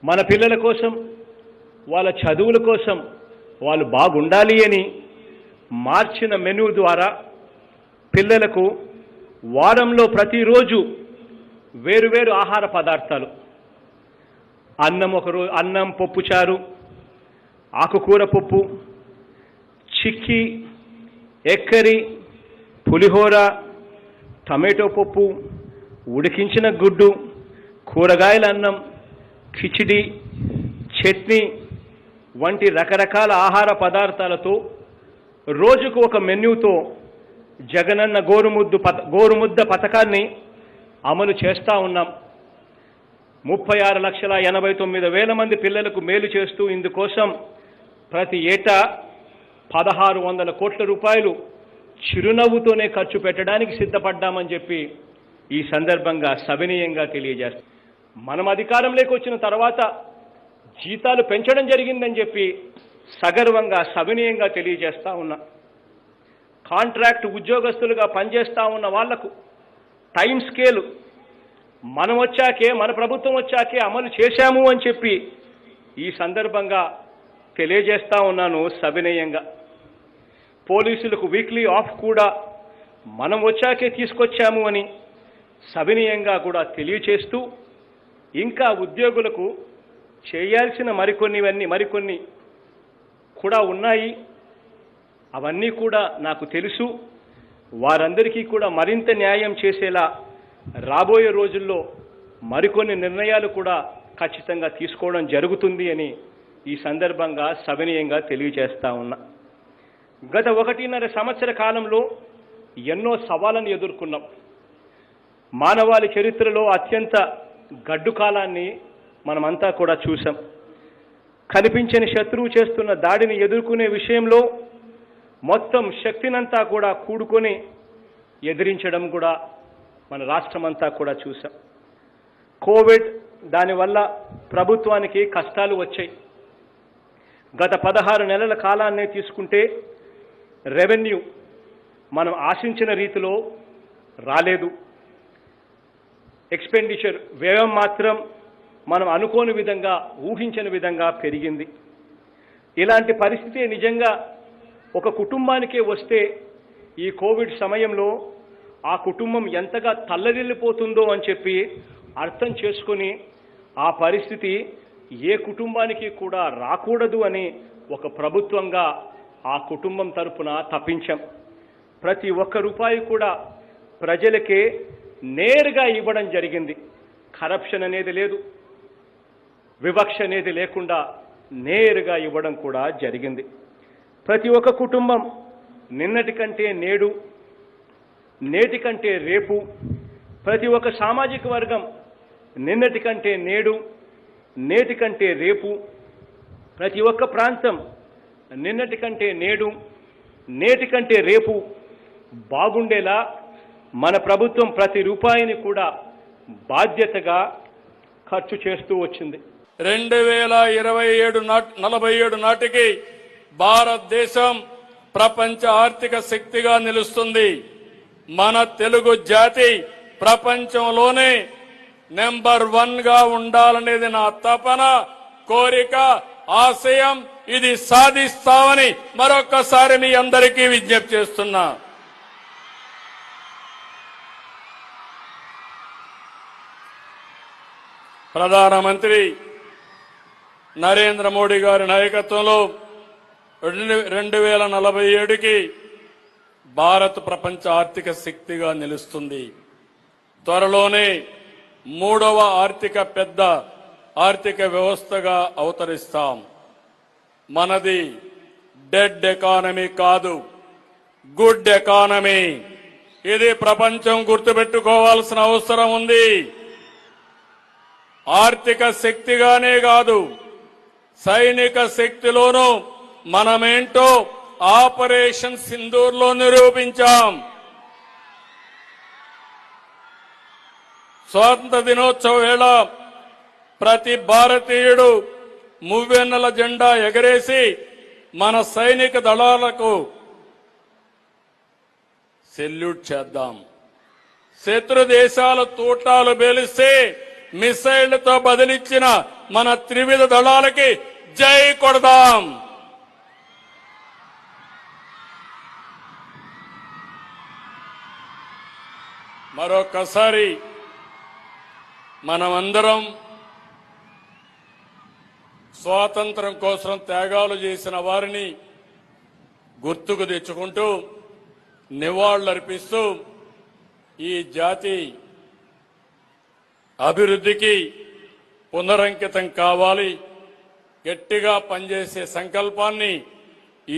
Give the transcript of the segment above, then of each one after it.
మన పిల్లల కోసం, వాళ్ళ చదువుల కోసం వాళ్ళు బాగుండాలి అని మార్చిన మెనూ ద్వారా పిల్లలకు వారంలో ప్రతిరోజు వేరువేరు ఆహార పదార్థాలు, అన్నం పప్పుచారు, ఆకుకూర పప్పు, చిక్కీ, ఎక్కరి, పులిహోర, టమాటో పప్పు, ఉడికించిన గుడ్డు, కూరగాయల అన్నం, కిచిడి, చట్నీ వంటి రకరకాల ఆహార పదార్థాలతో రోజుకు ఒక మెన్యూతో జగనన్న గోరుముద్ద పథకాన్ని అమలు చేస్తూ ఉన్నాం. 36,89,000 మంది పిల్లలకు మేలు చేస్తూ ఇందుకోసం ప్రతి ఏటా 1,600 కోట్ల రూపాయలు చిరునవ్వుతోనే ఖర్చు పెట్టడానికి సిద్ధపడ్డామని చెప్పి ఈ సందర్భంగా సవినీయంగా తెలియజేస్తాం. మనం అధికారంలోకి వచ్చిన తర్వాత జీతాలు పెంచడం జరిగిందని చెప్పి సగర్వంగా సవినీయంగా తెలియజేస్తా ఉన్నా. కాంట్రాక్ట్ ఉద్యోగస్తులుగా పనిచేస్తూ ఉన్న వాళ్లకు టైం స్కేలు మన ప్రభుత్వం వచ్చాకే అమలు చేశాము అని చెప్పి ఈ సందర్భంగా తెలియజేస్తా ఉన్నాను సవినయంగా. పోలీసులకు వీక్లీ ఆఫ్ కూడా మనం వచ్చాకే తీసుకొచ్చాము అని సవినయంగా కూడా తెలియచేస్తూ, ఇంకా ఉద్యోగులకు చేయాల్సిన మరికొన్ని కూడా ఉన్నాయి. అవన్నీ కూడా నాకు తెలుసు. వారందరికీ కూడా మరింత న్యాయం చేసేలా రాబోయే రోజుల్లో మరికొన్ని నిర్ణయాలు కూడా ఖచ్చితంగా తీసుకోవడం జరుగుతుంది అని ఈ సందర్భంగా సవినయంగా తెలియజేస్తా ఉన్నా. గత 1.5 సంవత్సర కాలంలో ఎన్నో సవాళ్లను ఎదుర్కొన్నాం. మానవాళి చరిత్రలో అత్యంత గడ్డు కాలాన్ని మనమంతా కూడా చూసాం. కనిపించని శత్రువు చేస్తున్న దాడిని ఎదుర్కొనే విషయంలో మొత్తం శక్తినంతా కూడా కూడుకొని ఎదిరించడం కూడా మన రాష్ట్రమంతా కూడా చూసాం. కోవిడ్ దానివల్ల ప్రభుత్వానికి కష్టాలు వచ్చాయి. గత 16 నెలల కాలాన్నే తీసుకుంటే రెవెన్యూ మనం ఆశించిన రీతిలో రాలేదు. ఎక్స్పెండిచర్ వ్యయం మాత్రం మనం అనుకోని విధంగా, ఊహించని విధంగా పెరిగింది. ఇలాంటి పరిస్థితి నిజంగా ఒక కుటుంబానికే వస్తే ఈ కోవిడ్ సమయంలో ఆ కుటుంబం ఎంతగా తల్లడిల్లిపోతుందో అని చెప్పి అర్థం చేసుకొని ఆ పరిస్థితి ఏ కుటుంబానికి కూడా రాకూడదు అని ఒక ప్రభుత్వంగా ఆ కుటుంబం తరపున తప్పించాం. ప్రతి ఒక్క రూపాయి కూడా ప్రజలకే నేరుగా ఇవ్వడం జరిగింది. కరప్షన్ అనేది లేదు, వివక్ష అనేది లేకుండా నేరుగా ఇవ్వడం కూడా జరిగింది. ప్రతి ఒక్క కుటుంబం నిన్నటి కంటే నేడు, నేటి కంటే రేపు, ప్రతి ఒక్క సామాజిక వర్గం నిన్నటి కంటే నేడు, నేటి కంటే రేపు, ప్రతి ఒక్క ప్రాంతం నిన్నటి కంటే నేడు, నేటి కంటే రేపు బాగుండేలా మన ప్రభుత్వం ప్రతి రూపాయిని కూడా బాధ్యతగా ఖర్చు చేస్తూ వచ్చింది. 2047 నాటికి భారతదేశం ప్రపంచ ఆర్థిక శక్తిగా నిలుస్తుంది. మన తెలుగు జాతి ప్రపంచంలోనే నెంబర్ 1 గా ఉండాలనేది నా తపన, కోరిక, ఆశయం. ఇది సాధిస్తామని మరొకసారి మీ అందరికీ విజ్ఞప్తి చేస్తున్నా. ప్రధానమంత్రి నరేంద్ర మోడీ గారి నాయకత్వంలో 2047కి భారత్ ప్రపంచ ఆర్థిక శక్తిగా నిలుస్తుంది. త్వరలోనే 3వ పెద్ద ఆర్థిక వ్యవస్థగా అవతరిస్తాం. మనది డెడ్ ఎకానమీ కాదు, గుడ్ ఎకానమీ. ఇది ప్రపంచం గుర్తుపెట్టుకోవాల్సిన అవసరం ఉంది. ఆర్థిక శక్తిగానే కాదు, సైనిక శక్తిలోనూ మనమేంటో ఆపరేషన్ సింధూర్లో నిరూపించాం. స్వాతంత్ర దినోత్సవ వేళ ప్రతి భారతీయుడు మువ్వెన్నెల జెండా ఎగరేసి మన సైనిక దళాలకు సెల్యూట్ చేద్దాం. శత్రు దేశాల తూటాలు బేలిస్తే మిసైళ్లతో బదిలిచ్చిన మన త్రివిధ దళాలకి జై కొడదాం. మరొకసారి మనమందరం స్వాతంత్రం కోసం త్యాగాలు చేసిన వారిని గుర్తుకు తెచ్చుకుంటూ నివాళులర్పిస్తూ ఈ జాతి అభివృద్ధికి పునరంకితం కావాలి, గట్టిగా పనిచేసే సంకల్పాన్ని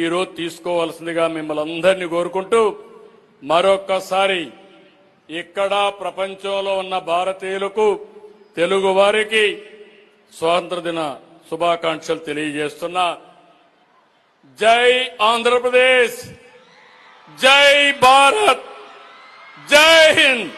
ఈరోజు తీసుకోవాల్సిందిగా మిమ్మల్ని అందరినీ కోరుకుంటూ మరొక్కసారి ఇక్కడ ప్రపంచంలో ఉన్న భారతీయులకు, తెలుగు వారికి స్వాతంత్ర దిన శుభాకాంక్షలు తెలియజేస్తున్నా. జై ఆంధ్రప్రదేశ్, జై భారత్, జై హింద్.